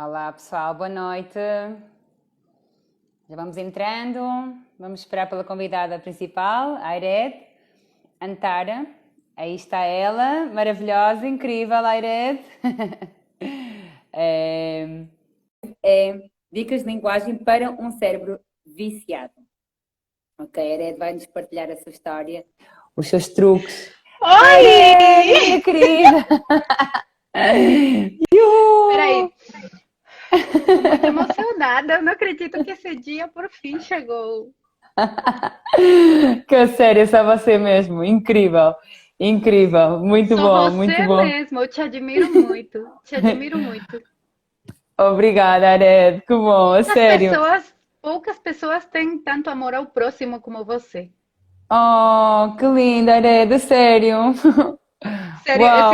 Olá pessoal, boa noite. Já vamos entrando, vamos esperar pela convidada principal, a Aired Antara. Aí está ela, maravilhosa, incrível, Aired. Dicas de linguagem para um cérebro viciado. Ok, a Aired vai-nos partilhar a sua história, os seus truques. Oi! Aired, minha querida! Peraí, Uhul! tô muito emocionada. Eu não acredito que esse dia por fim chegou. Que sério, só você mesmo. Incrível, incrível. Muito Sou bom, muito você bom. mesmo, eu te admiro muito. Te admiro muito. Obrigada, Ared. Que bom, a sério. Poucas pessoas têm tanto amor ao próximo como você. Oh, que linda, Ared, a sério. Sério, Uau,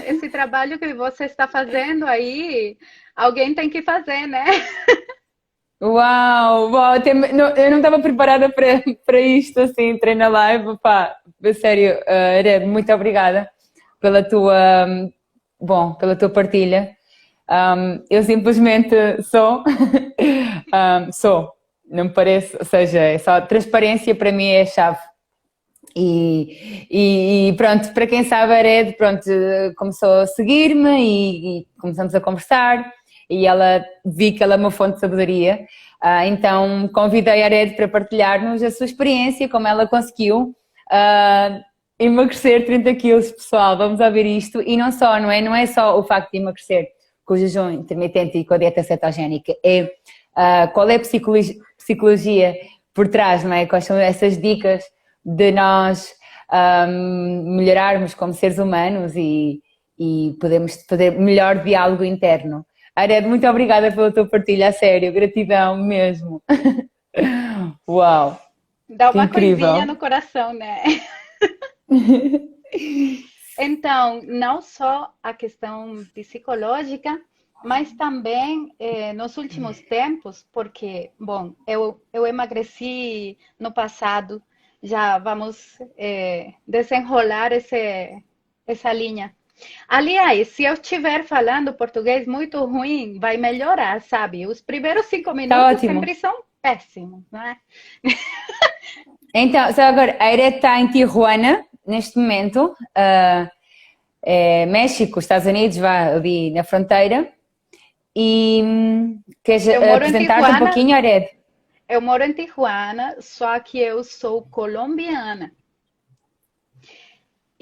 esse trabalho que você está fazendo aí, alguém tem que fazer, né? uau, uau. Eu não estava preparada para isto assim, treino live. Pá, a sério, Ared, muito obrigada pela tua, pela tua partilha. Eu simplesmente sou, sou, não me parece, ou seja, é só transparência para mim é a chave. E pronto, para quem sabe, a Red, pronto, começou a seguir-me e começamos a conversar e ela vi que ela é uma fonte de sabedoria. Então convidei a Red para partilhar-nos a sua experiência, como ela conseguiu emagrecer 30 quilos, pessoal. Vamos ouvir isto. E não só, não é? Não é só o facto de emagrecer com o jejum intermitente e com a dieta cetogénica, é qual é a psicologia por trás, não é? Quais são essas dicas de nós melhorarmos como seres humanos e podemos fazer melhor diálogo interno. Ared, muito obrigada pela tua partilha, a sério, gratidão mesmo. Uau, Dá que uma coisinha incrível. no coração, né? Então, não só a questão psicológica, mas também nos últimos tempos, porque, bom, eu emagreci no passado, já vamos desenrolar essa linha. Aliás, se eu estiver falando português muito ruim, vai melhorar, sabe? Os primeiros cinco Está minutos ótimo. sempre são péssimos, não é? Então, só agora, a Ared está em Tijuana, neste momento, é México, Estados Unidos, vá ali na fronteira. E queres Eu moro em apresentar-te um Tijuana, pouquinho, Ared? só que eu sou colombiana.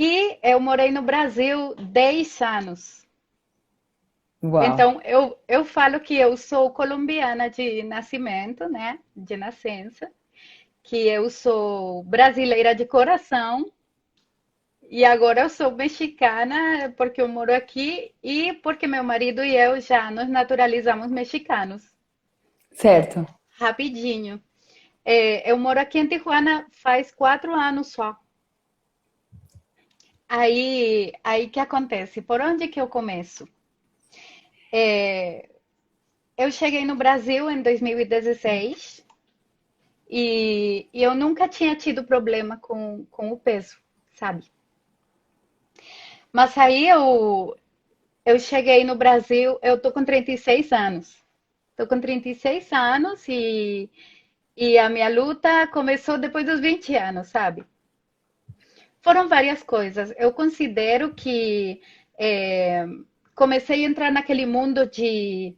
E eu morei no Brasil 10 anos. Uau, Então, eu falo que eu sou colombiana de nascimento, né? De nascença. Que eu sou brasileira de coração. E agora eu sou mexicana porque eu moro aqui e porque meu marido e eu já nos naturalizamos mexicanos. certo. Rapidinho. Eu moro aqui em Tijuana faz 4 anos só. Aí que acontece? Por onde que eu começo? Eu cheguei no Brasil em 2016 e eu nunca tinha tido problema com o peso, sabe? Mas aí eu cheguei no Brasil, eu tô com 36 anos. Tô com 36 anos e a minha luta começou depois dos 20 anos, sabe? Foram várias coisas. Eu considero que é, comecei a entrar naquele mundo de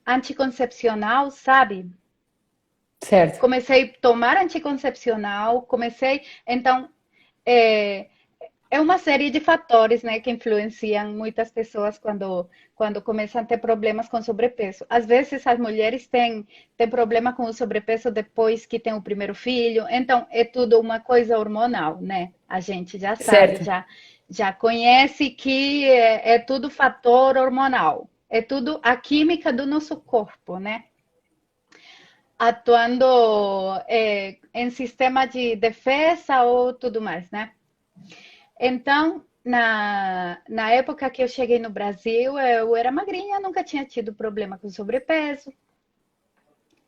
anticoncepcional, sabe? Certo, Comecei a tomar anticoncepcional, então, é, é uma série de fatores, né, que influenciam muitas pessoas quando começam a ter problemas com sobrepeso. Às vezes as mulheres têm problema com o sobrepeso depois que tem o primeiro filho, então é tudo uma coisa hormonal, né? A gente já sabe, certo, já conhece que é tudo fator hormonal, é tudo a química do nosso corpo, né? Atuando em sistema de defesa ou tudo mais, né? Então, na época que eu cheguei no Brasil, eu era magrinha, nunca tinha tido problema com sobrepeso.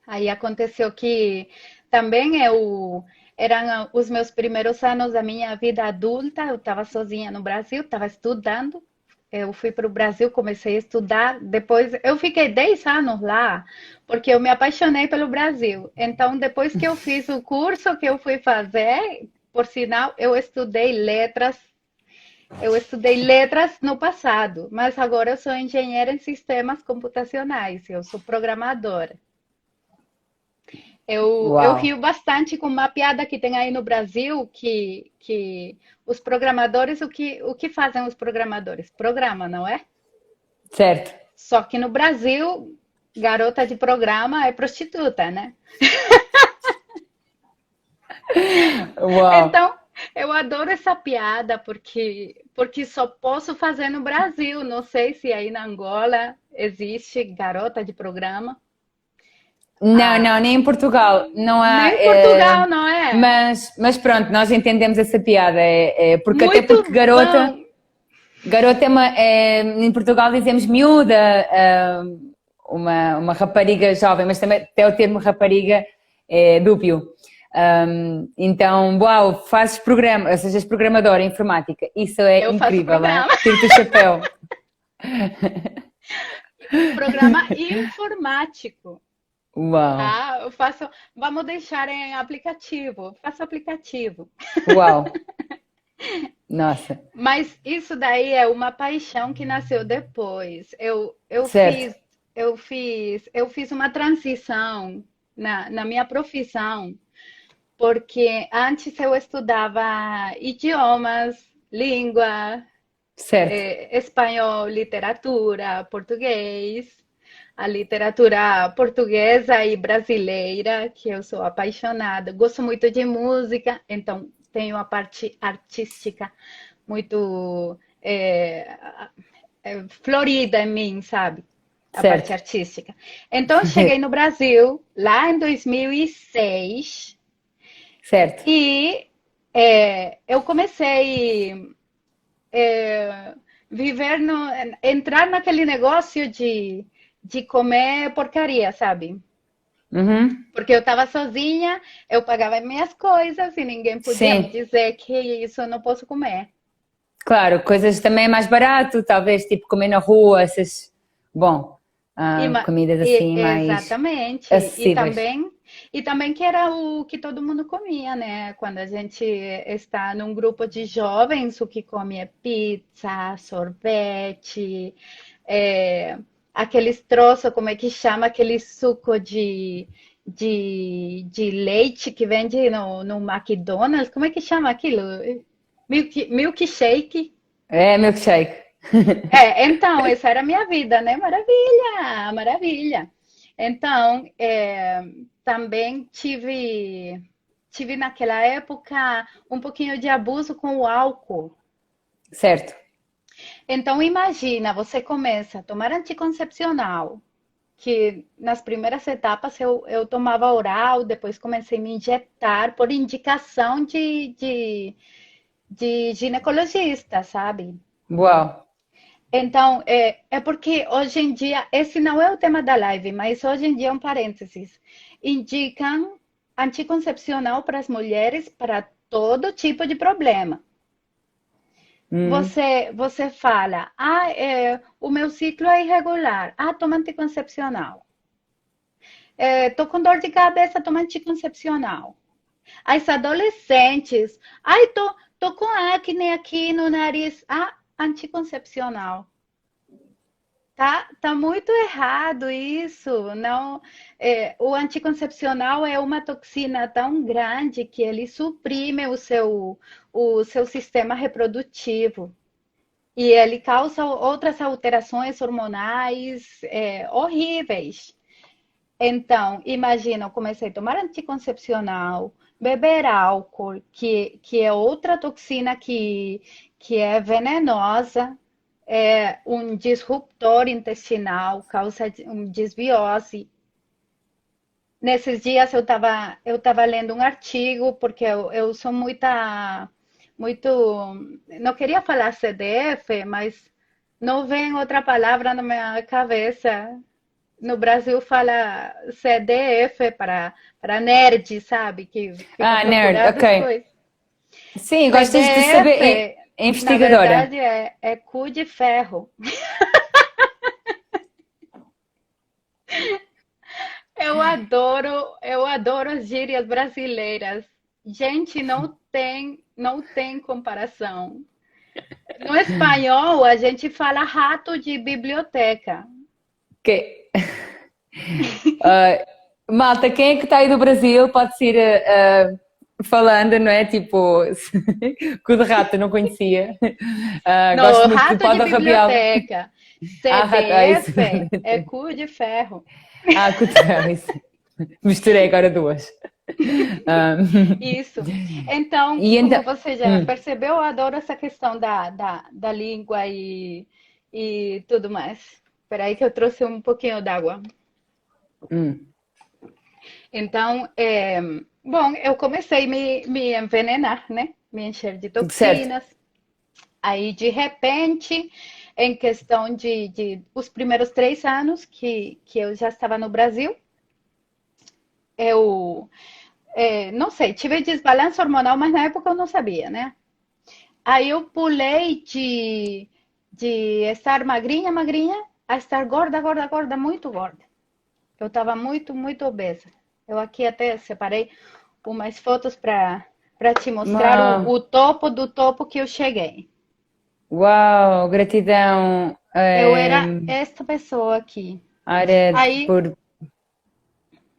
Aí aconteceu que também eram os meus primeiros anos da minha vida adulta, eu estava sozinha no Brasil, estava estudando, eu fui para o Brasil, comecei a estudar, depois eu fiquei 10 anos lá, porque eu me apaixonei pelo Brasil. Então, depois que eu fiz o curso que eu fui fazer, por sinal, eu estudei letras no passado, mas agora eu sou engenheira em sistemas computacionais, eu sou programadora. Eu Uau! rio bastante com uma piada que tem aí no Brasil, que os programadores, o que fazem os programadores? Programa, não é? Certo. Só que no Brasil, garota de programa é prostituta, né? Uau! Então, eu adoro essa piada porque só posso fazer no Brasil. Não sei se aí na Angola existe garota de programa. Não, não, Ah, nem em Portugal. Não há. nem em Portugal, não é? Mas pronto, nós entendemos essa piada. Porque até porque Muito garota. bom. Garota em Portugal dizemos miúda, uma rapariga jovem, mas também até o termo rapariga é dúbio. Então, uau, fazes programa, ou seja, és programadora em informática, isso é Eu faço incrível, é? programa. Tiro-te o chapéu. Programa informático. Uau, Ah, eu faço. Vamos deixar em aplicativo. Faço aplicativo. uau, nossa, Mas isso daí é uma paixão que nasceu depois. certo, Eu fiz uma transição na minha profissão, porque antes eu estudava idiomas, língua, certo, espanhol, literatura, português, a literatura portuguesa e brasileira, que eu sou apaixonada. Gosto muito de música, então tenho a parte artística muito florida em mim, sabe? A parte certo, artística. Então, eu cheguei no Brasil lá em 2006 certo, e eu comecei viver no, entrar naquele negócio de comer porcaria, sabe? uhum. Porque eu estava sozinha, eu pagava minhas coisas e ninguém podia me Sim, dizer que isso eu não posso comer. claro, coisas também mais barato, talvez tipo comer na rua, essas, bom, comidas assim mais Exatamente. acessíveis. E também que era o que todo mundo comia, né? Quando a gente está num grupo de jovens, o que come é pizza, sorvete, é, aqueles troços, como é que chama? Aquele suco de leite que vende no McDonald's. Como é que chama aquilo? Milkshake. É milkshake. Então, essa era a minha vida, né? Maravilha, maravilha. Então, também tive naquela época um pouquinho de abuso com o álcool. Certo. Então, imagina, você começa a tomar anticoncepcional, que nas primeiras etapas eu tomava oral, depois comecei a me injetar por indicação de ginecologista, sabe? Uau. Então, é porque hoje em dia, esse não é o tema da live, mas hoje em dia, um parênteses, indicam anticoncepcional para as mulheres para todo tipo de problema. Hum, Você fala, o meu ciclo é irregular, toma anticoncepcional. Tô com dor de cabeça, toma anticoncepcional. As adolescentes, tô com acne aqui no nariz, anticoncepcional. Tá muito errado isso. Não, o anticoncepcional é uma toxina tão grande que ele suprime o seu sistema reprodutivo e ele causa outras alterações hormonais horríveis. Então, imagina, eu comecei a tomar anticoncepcional, beber álcool, que é outra toxina que é venenosa, é um disruptor intestinal, causa desbiose. Nesses dias eu tava lendo um artigo, porque eu sou muito, não queria falar CDF, mas não vem outra palavra na minha cabeça. No Brasil fala CDF para nerd, sabe? Que fica nerd, procurando ok. as coisas. Sim, gostas de CDF saber. É Na investigadora. verdade, é cu de ferro. Eu adoro as gírias brasileiras. Gente, não tem comparação. No espanhol, a gente fala rato de biblioteca. Que... Malta, quem é que está aí do Brasil pode ir falando, não é? Tipo, cu de rato, não conhecia. Gosto No, muito do rato pó de da Rabial. biblioteca. Rato, isso. CDF é cu de ferro. Cu de ferro, isso. Misturei agora duas. Ah, Isso. Então, e como então, você já percebeu, eu adoro essa questão da língua e tudo mais. Espera aí que eu trouxe um pouquinho d'água. hum, Então, bom, eu comecei a me envenenar, né? Me encher de certo. toxinas. Aí, de repente, em questão de os primeiros 3 anos que eu já estava no Brasil, eu, não sei, tive desbalanço hormonal, mas na época eu não sabia, né? Aí eu pulei de estar magrinha, magrinha, a estar gorda, gorda, gorda, muito gorda. Eu estava muito, muito obesa. Eu aqui até separei umas fotos para te mostrar Uau, o topo do topo que eu cheguei. uau, gratidão, Eu era esta pessoa aqui. Ared, Aí, por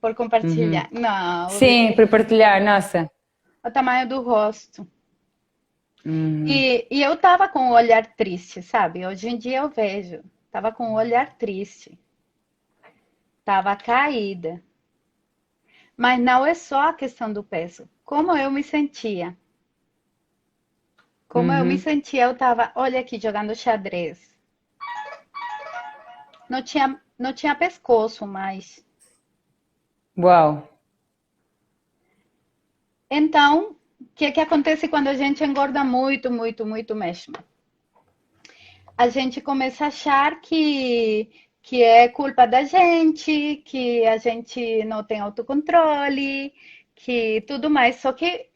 uhum. compartilhar. Não, Sim, por partilhar, nossa. o tamanho do rosto. Uhum, E eu tava com o olhar triste, sabe? Hoje em dia eu vejo. Tava com o olhar triste. Tava caída. Mas não é só a questão do peso. Como eu me sentia? Como eu me uhum. sentia, eu tava, olha aqui, jogando xadrez. Não tinha pescoço mais. Uau. Então, o que acontece quando a gente engorda muito, muito, muito mesmo? A gente começa a achar que é culpa da gente, que a gente não tem autocontrole, que tudo mais. Só que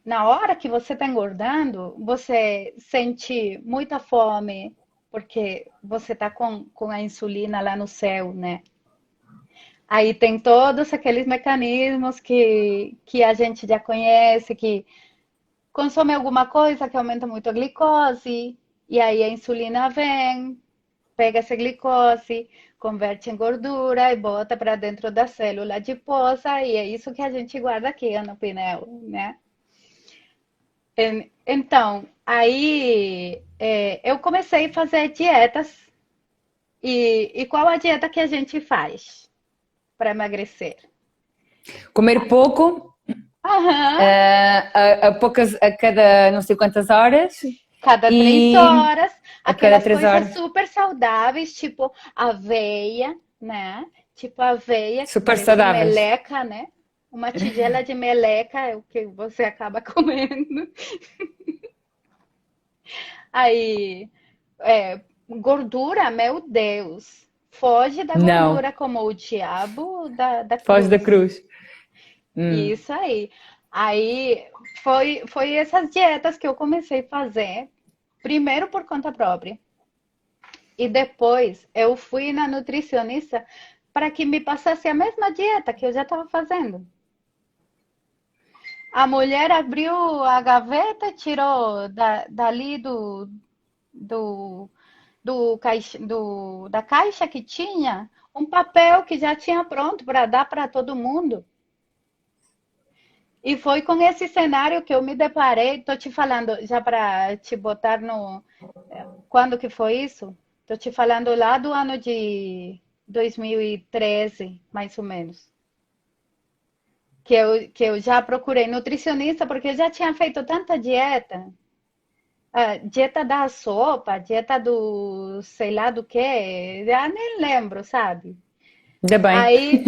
na hora que você está engordando, você sente muita fome, porque você está com a insulina lá no céu, né? Aí tem todos aqueles mecanismos que a gente já conhece, que consome alguma coisa que aumenta muito a glicose, e aí a insulina vem, pega essa glicose, converte em gordura e bota para dentro da célula adiposa, e é isso que a gente guarda aqui no pneu, né? Então, aí eu comecei a fazer dietas. E qual a dieta que a gente faz para emagrecer? Comer pouco, Aham, a poucas, a cada não sei quantas horas cada três e horas, a cada aquelas três coisas horas. super saudáveis, tipo aveia, né? Tipo aveia, que Super parece saudáveis. meleca, né? Uma tigela de meleca é o que você acaba comendo. Aí, gordura, meu Deus. Foge da Não, gordura como o diabo da foz da cruz. cruz. Hum, Isso aí. Aí foi essas dietas que eu comecei a fazer, primeiro por conta própria. E depois eu fui na nutricionista para que me passasse a mesma dieta que eu já estava fazendo. A mulher abriu a gaveta, tirou dali do, da caixa que tinha um papel que já tinha pronto para dar para todo mundo. E foi com esse cenário que eu me deparei. Tô te falando, já para te botar no. Quando que foi isso? Tô te falando lá do ano de 2013, mais ou menos. Que eu já procurei nutricionista, porque eu já tinha feito tanta dieta. Dieta da sopa, dieta do sei lá do que, já nem lembro, sabe? ainda bem. Aí,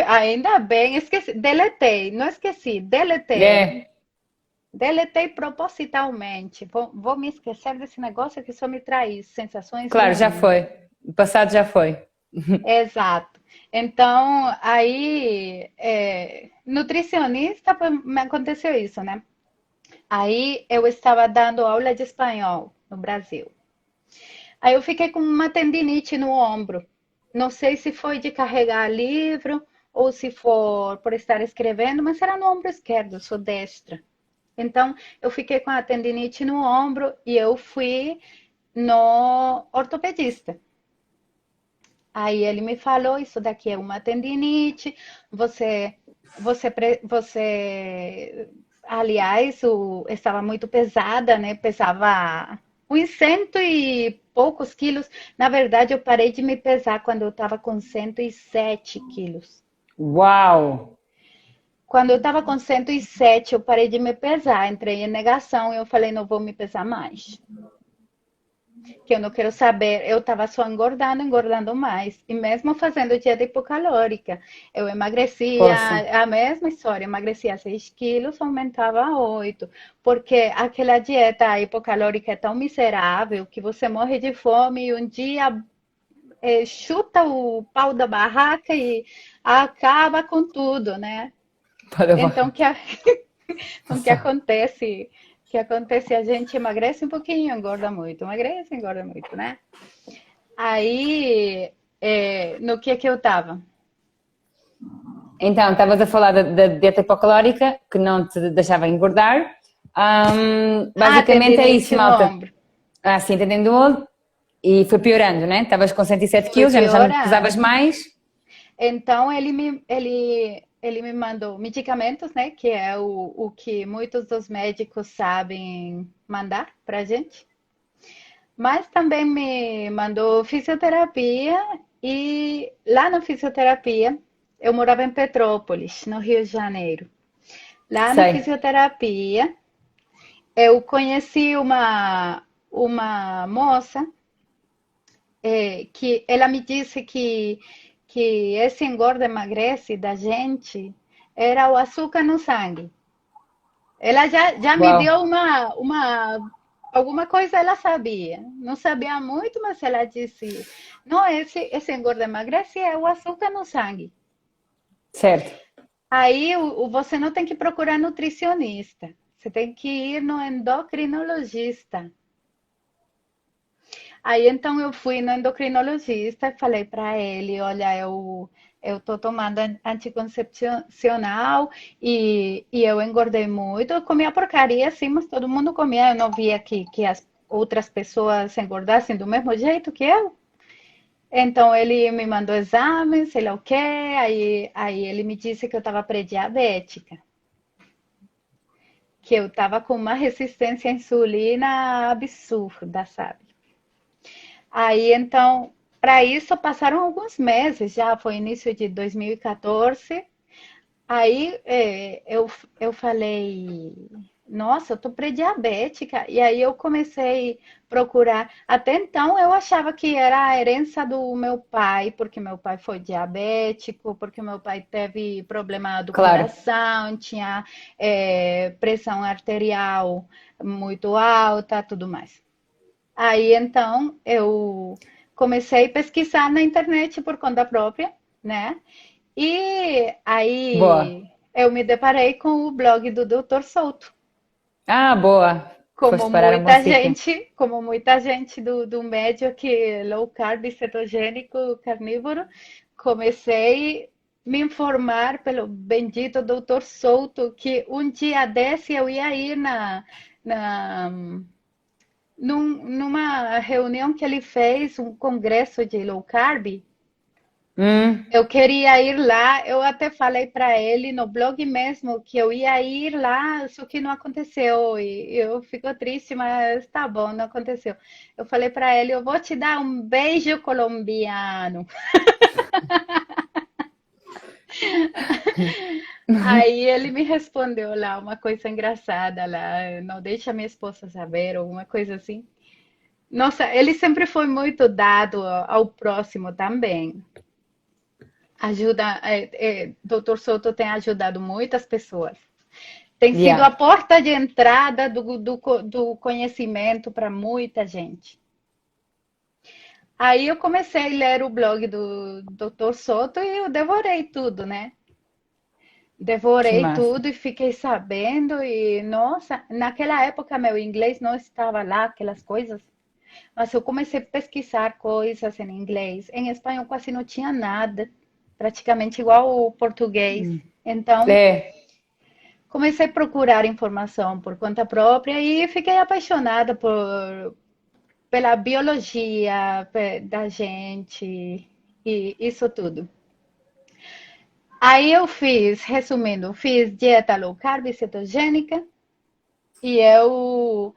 ainda bem, esqueci, deletei, não esqueci, deletei. É, Deletei propositalmente. Vou me esquecer desse negócio que só me traz sensações claro, já ruins. foi. O passado já foi. Exato. Então, aí, nutricionista, me aconteceu isso, né? Aí eu estava dando aula de espanhol no Brasil. Aí eu fiquei com uma tendinite no ombro. Não sei se foi de carregar livro ou se for por estar escrevendo, mas era no ombro esquerdo, eu sou destra. Então eu fiquei com a tendinite no ombro e eu fui no ortopedista. Aí ele me falou, isso daqui é uma tendinite, aliás, estava muito pesada, né? Pesava uns cento e poucos quilos. Na verdade, eu parei de me pesar quando eu estava com 107 quilos. Uau! Quando eu estava com 107, eu parei de me pesar, entrei em negação e eu falei, não vou me pesar mais. Que eu não quero saber, eu estava só engordando, engordando mais. E mesmo fazendo dieta hipocalórica, eu emagrecia, Poxa, a mesma história, emagrecia 6 quilos, aumentava 8, porque aquela dieta hipocalórica é tão miserável que você morre de fome e um dia chuta o pau da barraca e acaba com tudo, né? para Então, baixo. o que acontece, a gente emagrece um pouquinho, engorda muito, emagrece, engorda muito, né? Aí, no que eu tava? Então, estavas a falar da dieta hipocalórica, que não te deixava engordar. Ah, Basicamente é isso, tendinite no malta. ombro. Assim, entendendo? E foi piorando, né? Estavas com 107 Foi quilos, já não pesavas piorando. mais. Então, ele me mandou medicamentos, né? Que é o que muitos dos médicos sabem mandar pra gente. Mas também me mandou fisioterapia e lá na fisioterapia, eu morava em Petrópolis, no Rio de Janeiro. Lá na Sei. fisioterapia, eu conheci uma moça que ela me disse que esse engorda emagrece da gente era o açúcar no sangue. Ela já me Uau. deu alguma coisa ela sabia. Não sabia muito, mas ela disse: não, esse engorda emagrece é o açúcar no sangue. Certo. Aí você não tem que procurar nutricionista. Você tem que ir no endocrinologista. Aí então eu fui no endocrinologista e falei para ele, olha, eu tô tomando anticoncepcional e eu engordei muito. Eu comia porcaria, sim, mas todo mundo comia. Eu não via que as outras pessoas engordassem do mesmo jeito que eu. Então ele me mandou exames, sei lá o quê. Aí ele me disse que eu estava pré-diabética, que eu estava com uma resistência à insulina absurda, sabe? Aí, então, para isso passaram alguns meses, já foi início de 2014. Aí eu falei, nossa, eu tô pré-diabética. E aí eu comecei a procurar. Até então eu achava que era a herança do meu pai, porque meu pai foi diabético, porque meu pai teve problema do Claro. coração, tinha pressão arterial muito alta, tudo mais. Aí então eu comecei a pesquisar na internet por conta própria, né? E Boa. aí eu me deparei com o blog do Dr. Souto. Ah, boa. Foste parar a um bom sítio. Como muita gente do médio aqui, low carb, cetogênico, carnívoro, comecei a me informar pelo bendito Dr. Souto que um dia desse eu ia ir na numa reunião que ele fez, um congresso de low carb. Hum, Eu queria ir lá, eu até falei para ele no blog mesmo que eu ia ir lá, só que não aconteceu. E eu fico triste, mas tá bom, não aconteceu. Eu falei para ele, eu vou te dar um beijo colombiano. Aí ele me respondeu lá uma coisa engraçada lá, não deixa minha esposa saber, ou uma coisa assim. Nossa, ele sempre foi muito dado ao próximo também. Ajuda, Dr. Souto tem ajudado muitas pessoas. Tem sido a yeah. porta de entrada do conhecimento para muita gente. Aí eu comecei a ler o blog do Dr. Souto e eu devorei tudo, né? Que Devorei massa. tudo e fiquei sabendo e, nossa, naquela época meu inglês não estava lá, aquelas coisas, mas eu comecei a pesquisar coisas em inglês. Em espanhol quase não tinha nada, praticamente igual o português. Então, É, comecei a procurar informação por conta própria e fiquei apaixonada pela biologia da gente e isso tudo. Aí eu fiz, resumindo, fiz dieta low carb e cetogênica e eu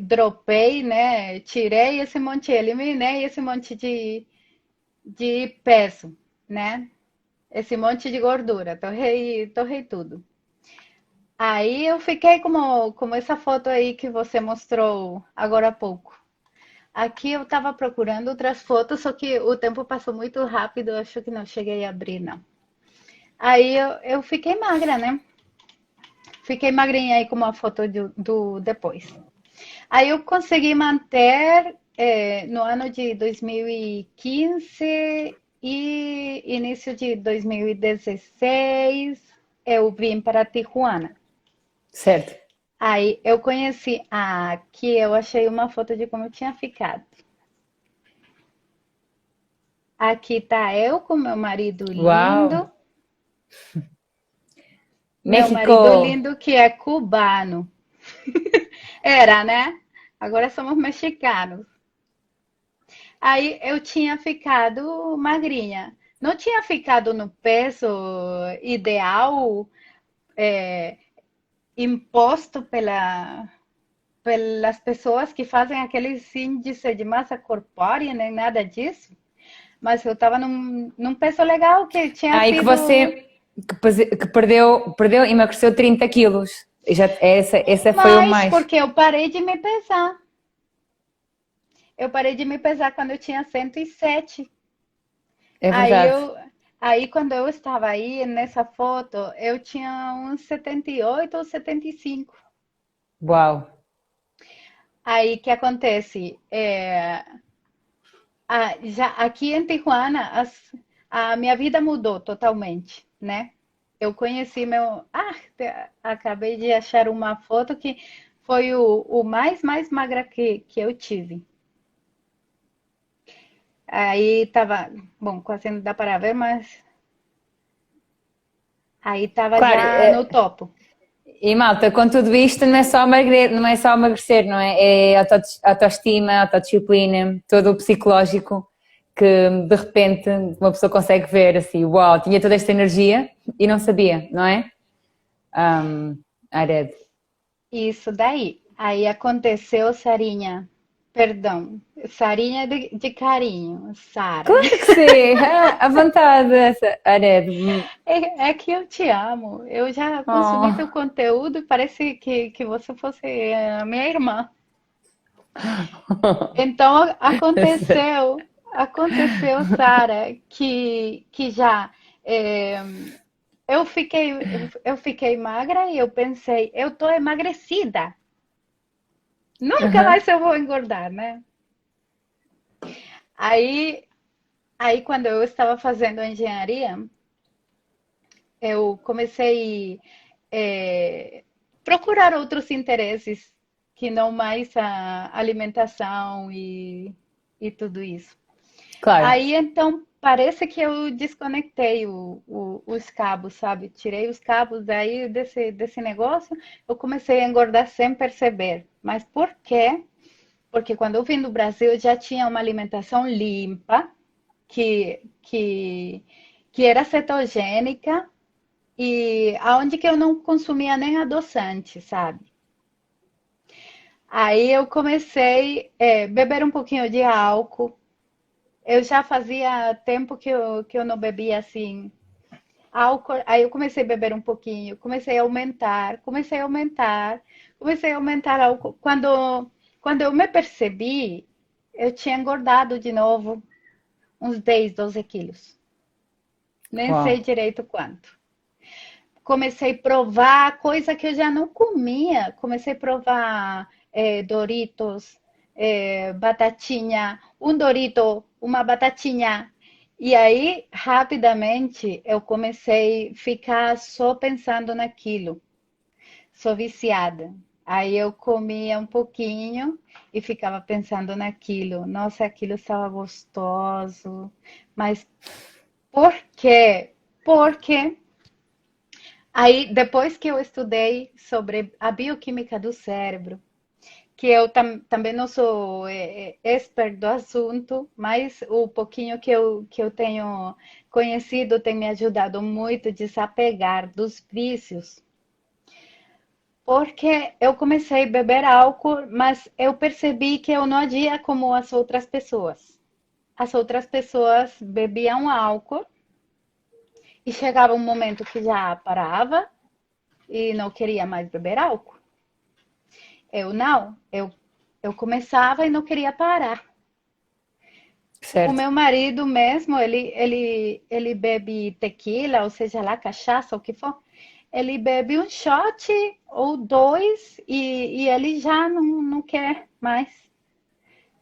dropei, né? Tirei esse monte, eliminei esse monte de peso, né? Esse monte de gordura, torrei tudo. Aí eu fiquei como essa foto aí que você mostrou agora há pouco. Aqui eu estava procurando outras fotos, só que o tempo passou muito rápido, acho que não cheguei a abrir, não. Aí eu fiquei magra, né? Fiquei magrinha aí com uma foto do depois. Aí eu consegui manter no ano de 2015 e início de 2016 eu vim para Tijuana. certo. Aí eu conheci aqui, eu achei uma foto de como eu tinha ficado. Aqui tá eu com meu marido lindo, Uau! México! que é cubano. Era, né? Agora somos mexicanos. Aí eu tinha ficado magrinha. Não tinha ficado no peso ideal imposto pelas pessoas que fazem aqueles índices de massa corpórea, nem nada disso. Mas eu estava num peso legal que tinha Aí que sido. você que perdeu, emagreceu 30 quilos. Já, essa foi o Mas mais. porque eu parei de me pesar. Eu parei de me pesar quando eu tinha 107. É Aí verdade. eu, aí quando eu estava aí nessa foto, eu tinha uns 78 ou 75. Uau! Aí o que acontece? Já aqui em Tijuana, a minha vida mudou totalmente, né? Eu conheci meu. Acabei de achar uma foto que foi o mais magra que eu tive. Aí tava, bom, quase não dá para ver, mas aí tava Claro, já no topo. e malta, com tudo isto não é só emagrecer, não é? É autoestima, autodisciplina, todo o psicológico que de repente uma pessoa consegue ver assim, uau, tinha toda esta energia e não sabia, não é? Um, Ared. Isso daí. Aí aconteceu, Sarinha. Perdão, Sarinha de carinho, Sara. Claro que sim, à vontade, Ared. É que eu te amo. Eu já consumi teu Oh. conteúdo e parece que você fosse a minha irmã. Então aconteceu, Sara, que já é, eu fiquei magra e eu pensei, eu tô emagrecida. Nunca Uhum. mais eu vou engordar, né? Aí, aí quando eu estava fazendo engenharia, eu comecei a procurar outros interesses que não mais a alimentação e tudo isso. Claro, Aí então parece que eu desconectei os cabos, sabe? Tirei os cabos daí desse negócio, eu comecei a engordar sem perceber. Mas por quê? Porque quando eu vim do Brasil eu já tinha uma alimentação limpa, que, que, que era cetogênica e aonde que eu não consumia nem adoçante, sabe? Aí eu comecei a beber um pouquinho de álcool. Eu já fazia tempo que eu não bebia assim álcool. Aí eu comecei a beber um pouquinho, comecei a aumentar álcool. Quando eu me percebi, eu tinha engordado de novo uns 10, 12 quilos. Nem sei uau. direito quanto. Comecei a provar coisa que eu já não comia. Comecei a provar Doritos, batatinha, um Dorito, uma batatinha E aí, rapidamente, eu comecei a ficar só pensando naquilo. Sou viciada. Aí eu comia um pouquinho e ficava pensando naquilo. Nossa, aquilo estava gostoso. Mas por quê? Porque aí, depois que eu estudei sobre a bioquímica do cérebro, que eu também não sou expert do assunto, mas o pouquinho que eu tenho conhecido tem me ajudado muito a desapegar dos vícios. Porque eu comecei a beber álcool, mas eu percebi que eu não agia como as outras pessoas. As outras pessoas bebiam álcool e chegava um momento que já parava e não queria mais beber álcool. Eu não, eu começava e não queria parar. O Certo. meu marido mesmo, ele bebe tequila, ou seja lá, cachaça, o que for. Ele bebe um shot ou dois e ele já não quer mais.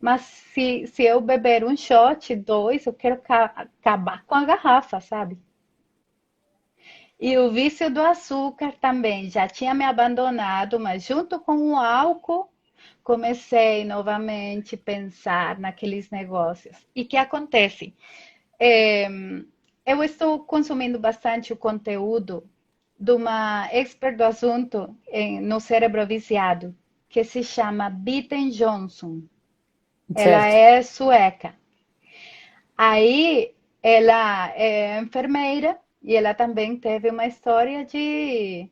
Mas se eu beber um shot, dois, eu quero acabar com a garrafa, sabe? E o vício do açúcar também já tinha me abandonado, mas junto com o álcool comecei novamente a pensar naqueles negócios. E o que acontece? É, eu estou consumindo bastante o conteúdo de uma expert do assunto no cérebro viciado, que se chama Bitten Johnson. Ela Certo. é sueca. Aí ela é enfermeira e ela também teve uma história de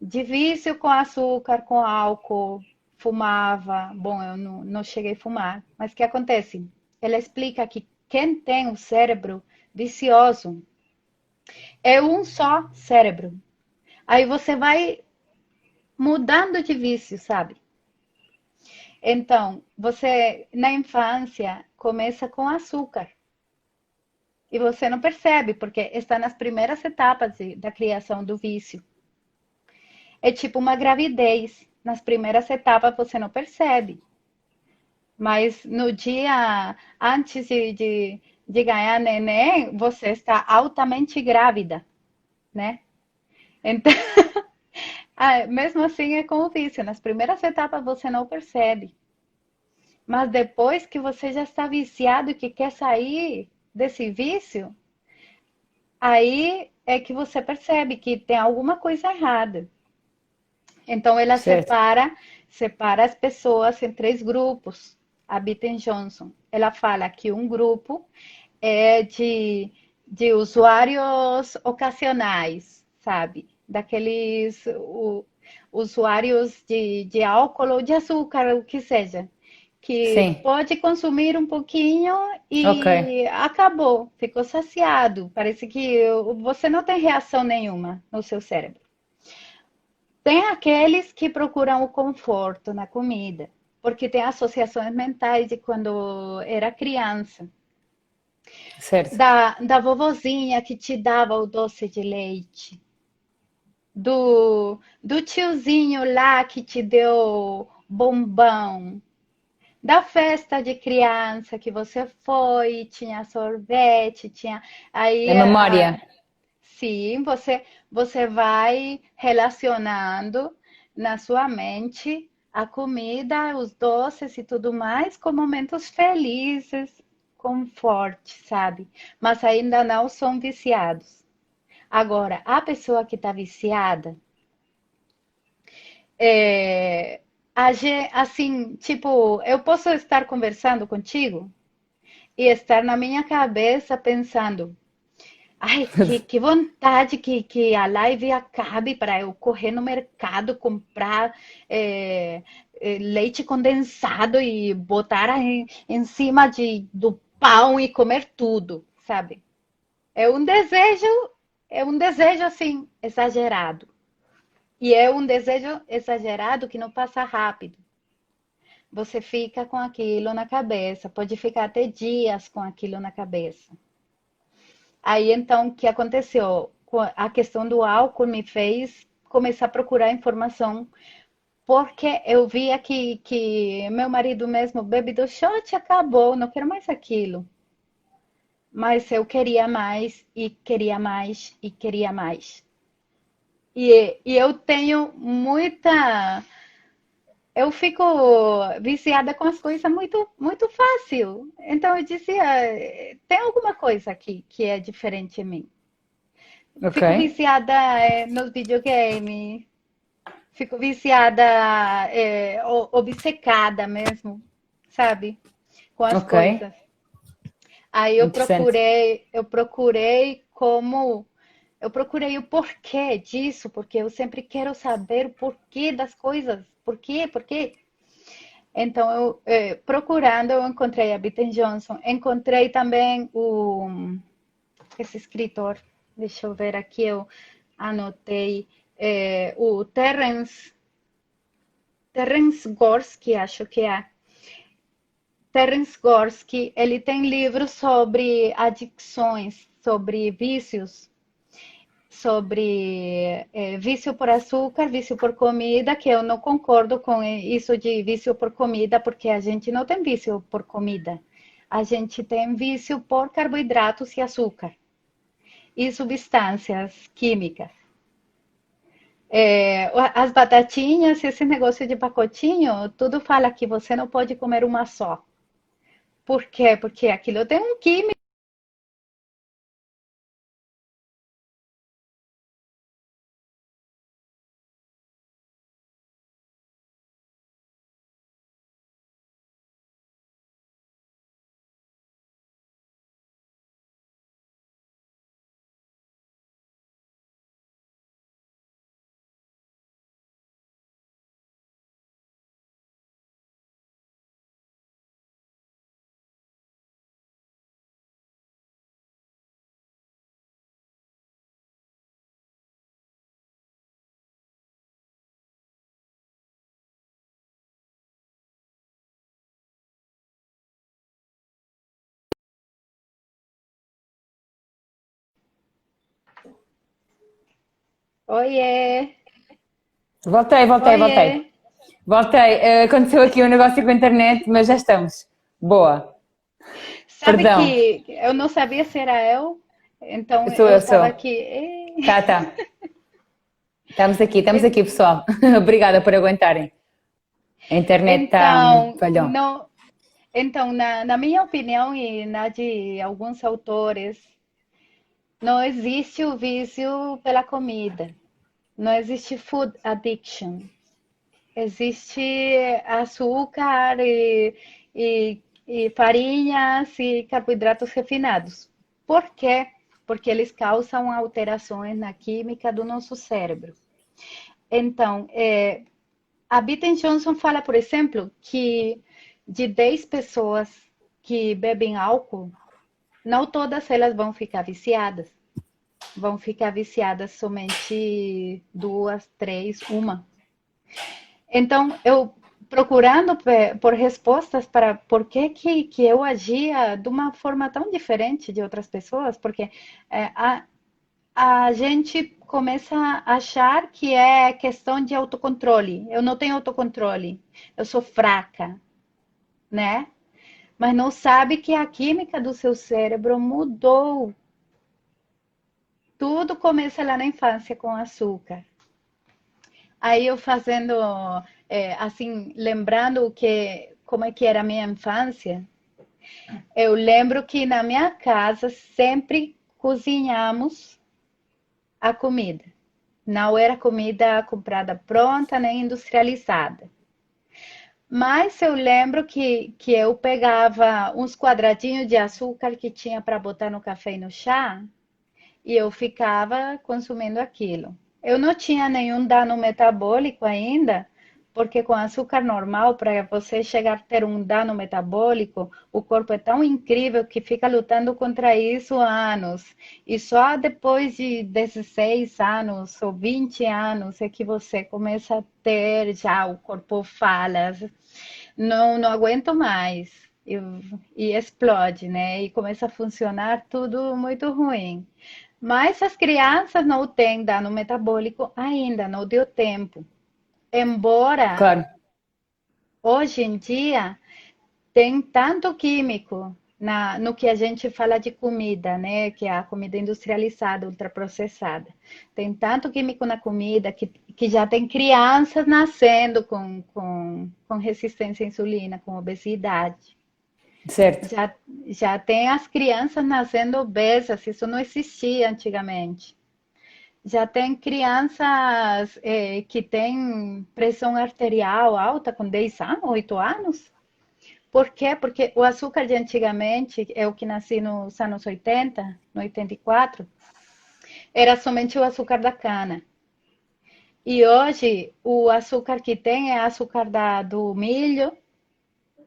vício com açúcar, com álcool, fumava. Bom, eu não cheguei a fumar, mas o que acontece? Ela explica que quem tem o cérebro vicioso é um só cérebro. Aí você vai mudando de vício, sabe? Então, você na infância começa com açúcar. E você não percebe, porque está nas primeiras etapas da criação do vício. É tipo uma gravidez. Nas primeiras etapas você não percebe. Mas no dia antes de ganhar neném, você está altamente grávida, né? Então, mesmo assim é com o vício. Nas primeiras etapas você não percebe. Mas depois que você já está viciado e que quer sair desse vício, aí é que você percebe que tem alguma coisa errada. Então ela Certo. separa as pessoas em três grupos. A Bitten Johnson, ela fala que um grupo é de usuários ocasionais, sabe? Daqueles usuários de álcool ou de açúcar, o que seja, que Sim. pode consumir um pouquinho Ok. e acabou, ficou saciado. Parece que você não tem reação nenhuma no seu cérebro. Tem aqueles que procuram o conforto na comida, porque tem associações mentais de quando era criança, Certo. da vovozinha que te dava o doce de leite, do tiozinho lá que te deu bombom, da festa de criança que você foi, tinha sorvete, tinha A aí memória. sim, você vai relacionando na sua mente a comida, os doces e tudo mais com momentos felizes, com forte, sabe? Mas ainda não são viciados. Agora, a pessoa que está viciada, é, assim, tipo, eu posso estar conversando contigo e estar na minha cabeça pensando: ai, que vontade que a live acabe para eu correr no mercado, comprar leite condensado e botar em cima do pão e comer tudo, sabe? É um desejo, é um desejo assim, exagerado. E é um desejo exagerado que não passa rápido. Você fica com aquilo na cabeça, pode ficar até dias com aquilo na cabeça. Aí então, o que aconteceu? A questão do álcool me fez começar a procurar informação, porque eu via que meu marido mesmo bebe do shot e acabou, não quero mais aquilo. mas eu queria mais e queria mais e queria mais. E eu tenho muita. Eu fico viciada com as coisas muito, muito fácil. Então eu dizia, tem alguma coisa aqui que é diferente em mim. Ok, Fico viciada nos videogames, fico viciada, obcecada mesmo, sabe? Com as ok, coisas. Aí interessante. eu procurei o porquê disso, porque eu sempre quero saber o porquê das coisas. Por quê? Então, procurando, eu encontrei a Bitten Johnson, encontrei também esse escritor, deixa eu ver aqui, eu anotei, o Terence Gorski, acho que é. Terence Gorski, ele tem livros sobre adicções, sobre vícios, sobre vício por açúcar, vício por comida, que eu não concordo com isso de vício por comida, porque a gente não tem vício por comida. A gente tem vício por carboidratos e açúcar e substâncias químicas. As batatinhas, esse negócio de pacotinho, tudo fala que você não pode comer uma só. Por quê? Porque aquilo tem um químico. Oiê, Voltei, voltei, oiê. voltei. Voltei. Aconteceu aqui um negócio com a internet, mas já estamos. Boa. Sabe Perdão. que eu não sabia se era eu, então Sou eu eu, estava sou. aqui. Tá, tá. Estamos E- aqui, pessoal. Obrigada por aguentarem. A internet está Então, falhou. não, então na minha opinião e na de alguns autores, não existe o vício pela comida, não existe food addiction. Existe açúcar e farinhas e carboidratos refinados. Por quê? Porque eles causam alterações na química do nosso cérebro. Então, a Bitten Johnson fala, por exemplo, que de 10 pessoas que bebem álcool, não todas elas vão ficar viciadas. Vão ficar viciadas somente duas, três, uma. Então, eu procurando por respostas para por que eu agia de uma forma tão diferente de outras pessoas, porque é, a, a gente começa a achar que é questão de autocontrole. Eu não tenho autocontrole, eu sou fraca, né? Mas não sabe que a química do seu cérebro mudou. Tudo começa lá na infância com açúcar. Aí eu fazendo, assim, lembrando como é que era a minha infância, eu lembro que na minha casa sempre cozinhamos a comida. Não era comida comprada pronta nem industrializada. Mas eu lembro que eu pegava uns quadradinhos de açúcar que tinha para botar no café e no chá e eu ficava consumindo aquilo. Eu não tinha nenhum dano metabólico ainda, porque com açúcar normal, para você chegar a ter um dano metabólico, o corpo é tão incrível que fica lutando contra isso há anos. E só depois de 16 anos ou 20 anos é que você começa a ter já o corpo fala, não aguento mais. E explode, né? E começa a funcionar tudo muito ruim. Mas as crianças não têm dano metabólico ainda, não deu tempo. Embora Claro. hoje em dia tem tanto químico no que a gente fala de comida, né? Que é a comida industrializada, ultraprocessada. Tem tanto químico na comida que já tem crianças nascendo com resistência à insulina, com obesidade. Certo. Já, já tem as crianças nascendo obesas, isso não existia antigamente. Já tem crianças que têm pressão arterial alta com 10 anos, 8 anos. Por quê? Porque o açúcar de antigamente, eu que nasci nos anos 80, no 84, era somente o açúcar da cana. E hoje o açúcar que tem é açúcar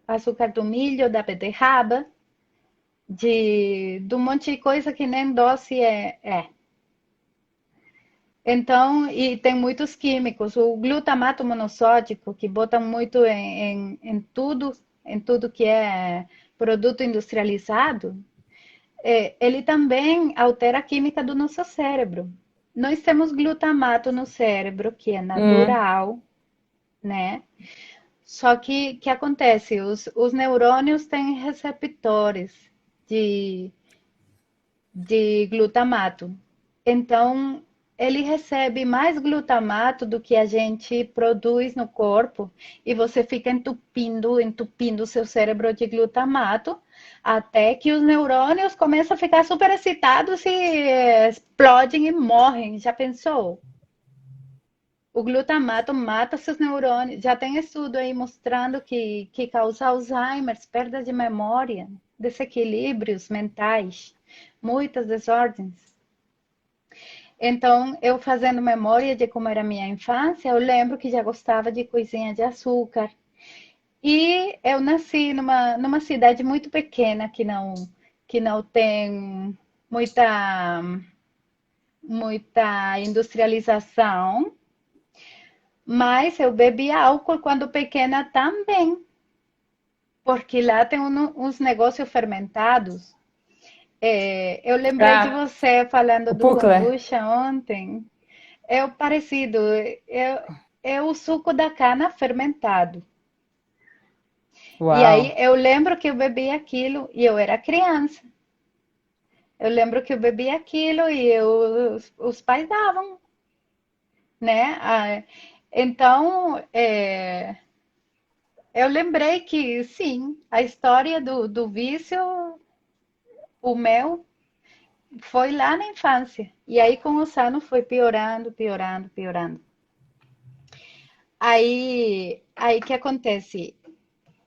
açúcar do milho, da beterraba, de um monte de coisa que nem doce é. Então, e tem muitos químicos. O glutamato monossódico, que botam muito em tudo que é produto industrializado, ele também altera a química do nosso cérebro. Nós temos glutamato no cérebro, que é Hum, natural, né? Só que acontece? Os neurônios têm receptores de, de glutamato. Então, ele recebe mais glutamato do que a gente produz no corpo e você fica entupindo o seu cérebro de glutamato até que os neurônios começam a ficar super excitados e explodem e morrem. Já pensou? O glutamato mata seus neurônios. Já tem estudo aí mostrando que causa Alzheimer, perda de memória, desequilíbrios mentais, muitas desordens. Então, eu fazendo memória de como era a minha infância, eu lembro que já gostava de coisinha de açúcar. E eu nasci numa cidade muito pequena que não tem muita, muita industrialização, mas eu bebia álcool quando pequena também, porque lá tem uns negócios fermentados. Eu lembrei de ah, você falando o do púcula. kombucha ontem. É o parecido, é o suco da cana fermentado. E aí Uau. eu lembro que eu bebi aquilo e eu era criança. Eu lembro que eu bebi aquilo e os pais davam, né? Então, eu lembrei que sim, a história do vício, o meu, foi lá na infância. E aí com os anos foi piorando, piorando, piorando. Aí que acontece?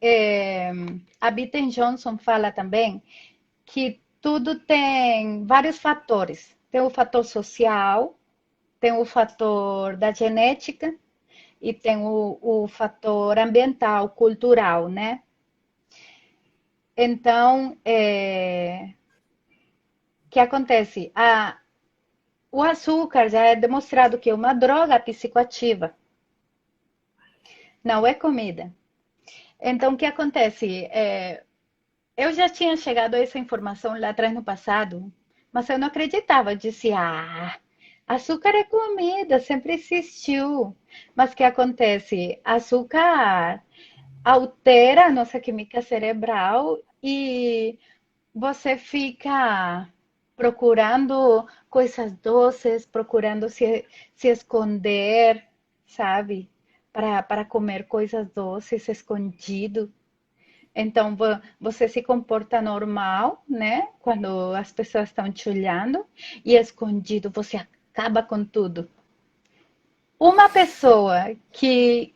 É, a Bitten Johnson fala também que tudo tem vários fatores. Tem o fator social, tem o fator da genética e tem o fator ambiental, cultural, né? Então, o que acontece? O açúcar já é demonstrado que é uma droga psicoativa, não é comida. Então, o que acontece? Eu já tinha chegado a essa informação lá atrás no passado, mas eu não acreditava. Eu disse, açúcar é comida, sempre existiu. Mas o que acontece? Açúcar altera a nossa química cerebral e você fica procurando coisas doces, procurando se esconder, sabe? Para comer coisas doces escondido. Então, você se comporta normal, né? Quando as pessoas estão te olhando, e escondido você acaba com tudo. Uma pessoa que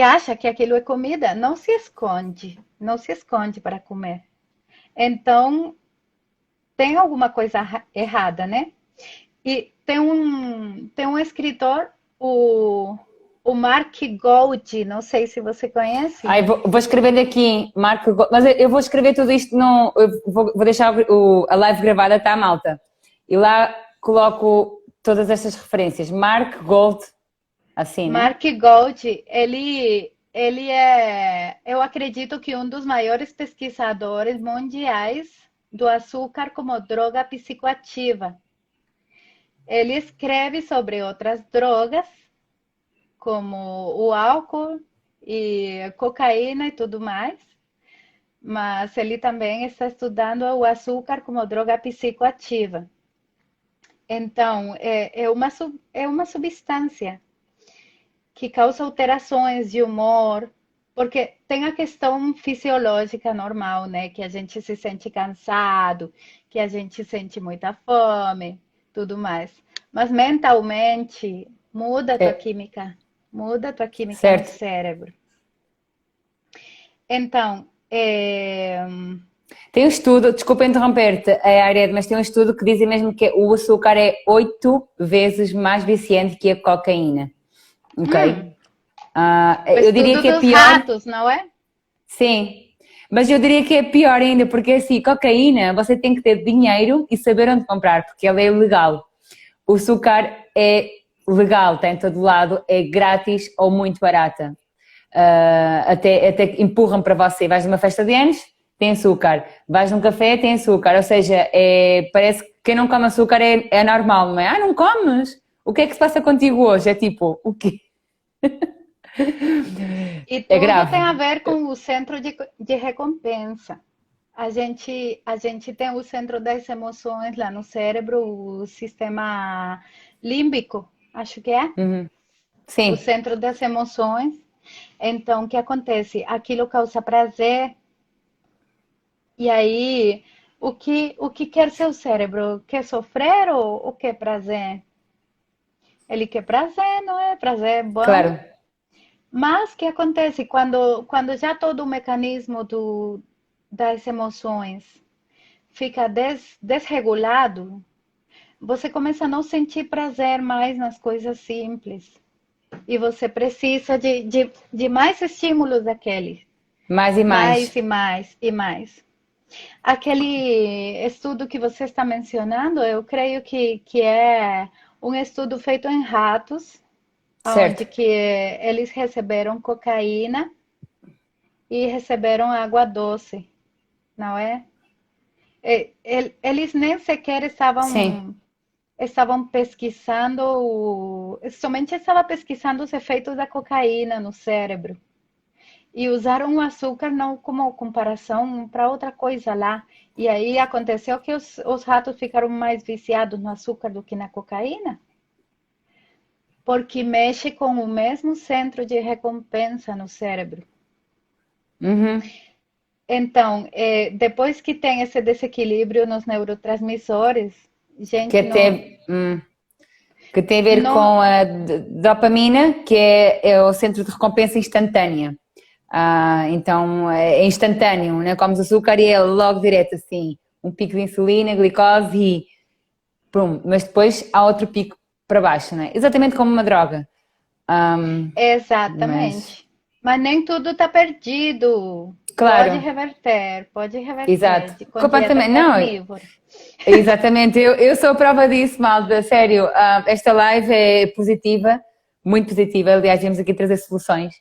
acha que aquilo é comida não se esconde, não se esconde para comer. Então, tem alguma coisa errada, né? E tem um escritor, o Mark Gold, não sei se você conhece. Ai, vou escrever aqui, Marco, mas eu vou escrever tudo isto, no, eu vou deixar a live gravada, tá, malta? E lá coloco todas estas referências. Mark Gold, assim, né? Mark Gold, ele é, eu acredito que um dos maiores pesquisadores mundiais do açúcar como droga psicoativa. Ele escreve sobre outras drogas, como o álcool e cocaína e tudo mais. mas ele também está estudando o açúcar como droga psicoativa. Então, é uma substância que causa alterações de humor, porque tem a questão fisiológica normal, né? Que a gente se sente cansado, que a gente sente muita fome, tudo mais. Mas mentalmente É, muda a tua química no certo. cérebro. Então, Tem um estudo, desculpa interromper-te, Ariete, mas tem um estudo que dizem mesmo que o açúcar é 8 vezes mais viciante que a cocaína, ok? hum, o Eu diria estudo que é dos pior, ratos, não é? sim, mas eu diria que é pior ainda, porque assim, cocaína, você tem que ter dinheiro e saber onde comprar, porque ela é ilegal. O açúcar é legal, está em todo lado, é grátis ou muito barata. Até empurram para você. Vais numa festa de anos, tem açúcar. Vais num café, tem açúcar. Ou seja, parece que quem não come açúcar é normal, não é? Ah, não comes? O que é que se passa contigo hoje? É tipo, o quê? E É tudo grave. tem a ver com o centro de recompensa. A gente tem o centro das emoções lá no cérebro, o sistema límbico, acho que é, Uhum. o Sim, centro das emoções. Então, o que acontece? Aquilo causa prazer, e aí, o que quer seu cérebro? Quer sofrer ou quer prazer? Ele quer prazer, não é? Prazer é bom. claro. Mas o que acontece quando já todo o mecanismo das emoções fica desregulado, você começa a não sentir prazer mais nas coisas simples. E você precisa de mais estímulos daqueles. Mais e Mais mais. e mais e mais. Aquele estudo que você está mencionando, eu creio que é um estudo feito em ratos, Certo. onde que eles receberam cocaína e receberam água doce, não é? Eles nem sequer Sim. estavam pesquisando, somente estava pesquisando os efeitos da cocaína no cérebro. E usaram o açúcar não como comparação para outra coisa lá. E aí aconteceu que os ratos ficaram mais viciados no açúcar do que na cocaína, porque mexe com o mesmo centro de recompensa no cérebro. Uhum. Então, depois que tem esse desequilíbrio nos neurotransmissores, Que gente, até, que tem a ver não, com a dopamina, que é o centro de recompensa instantânea. Então é instantâneo, né? Comes açúcar e é logo direto assim, um pico de insulina, glicose e prum. Mas depois há outro pico para baixo, né? Exatamente como uma droga. Mas, exatamente. Mas nem tudo está perdido. claro, Pode reverter exato. com dieta Completamente, não, carnívora. exatamente. Eu sou a prova disso, malta, sério. Esta live é positiva, muito positiva. Aliás, viemos aqui trazer soluções.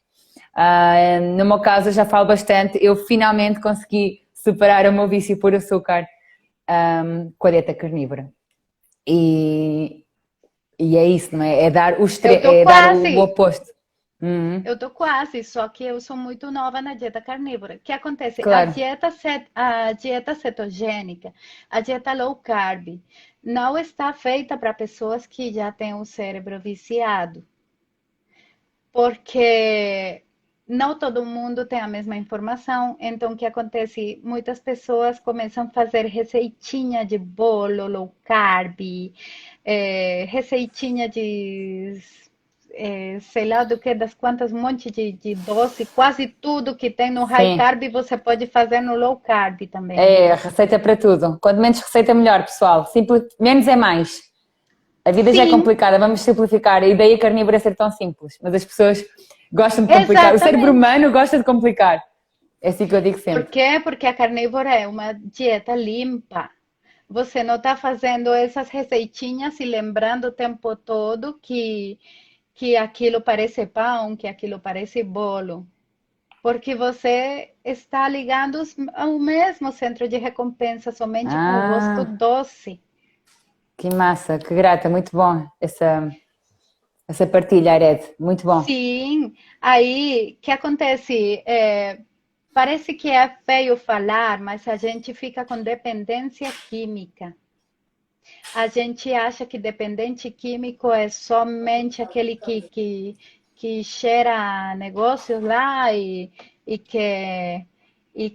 No meu caso, eu já falo bastante. Eu finalmente consegui superar o meu vício por açúcar, com a dieta carnívora. E, e é isso, não é? Eu tô É dar o quase, oposto. Uhum, eu tô quase, só que eu sou muito nova na dieta carnívora. O que acontece? claro. A dieta cetogênica, a dieta low carb, não está feita para pessoas que já têm o cérebro viciado, porque não todo mundo tem a mesma informação. Então, o que acontece? Muitas pessoas começam a fazer receitinha de bolo low carb, receitinha de sei lá do que, das quantas, um monte de doce, quase tudo que tem no high Sim. carb você pode fazer no low carb também. É receita para tudo. Quanto menos receita, melhor, pessoal. Menos é mais. A vida já é Sim, complicada, vamos simplificar. A ideia carnívora é ser tão simples, mas as pessoas gostam de complicar. O cérebro exatamente. humano gosta de complicar. É assim que eu digo Por sempre. quê? Porque a carnívora é uma dieta limpa. Você não está fazendo essas receitinhas e lembrando o tempo todo que aquilo parece pão, que aquilo parece bolo. Porque você está ligando ao mesmo centro de recompensa, somente com o gosto Ah, doce. que massa, que grata, muito bom essa partilha, Arete, muito bom. Sim, aí o que acontece? parece que é feio falar, mas a gente fica com dependência química. A gente acha que dependente químico é somente aquele que cheira negócios lá e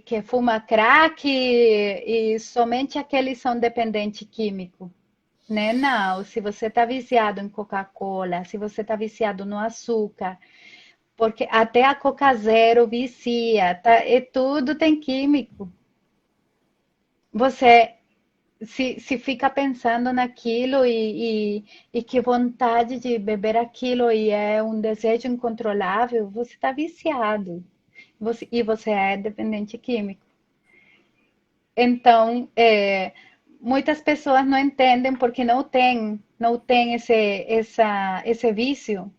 que fuma crack e somente aqueles são dependente químico. Né? Não, se você está viciado em Coca-Cola, se você está viciado no açúcar, porque até a Coca Zero vicia, tá? E tudo tem químico. Você se fica pensando naquilo e que vontade de beber aquilo e é um desejo incontrolável, você está viciado. E você é dependente químico. Então, muitas pessoas não entendem porque não tem esse vício.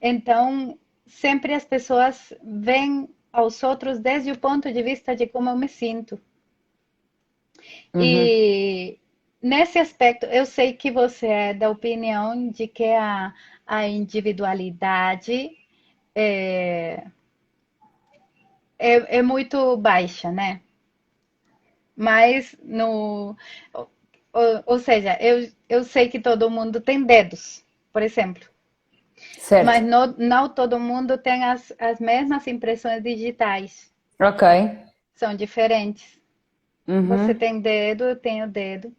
Então, sempre as pessoas veem aos outros desde o ponto de vista de como eu me sinto. Uhum. E nesse aspecto, eu sei que você é da opinião de que a individualidade é muito baixa, né? Mas no, ou seja, eu sei que todo mundo tem dedos, por exemplo, Certo. mas não todo mundo tem as mesmas impressões digitais, Ok. são diferentes. Você Uhum. tem dedo, eu tenho dedo,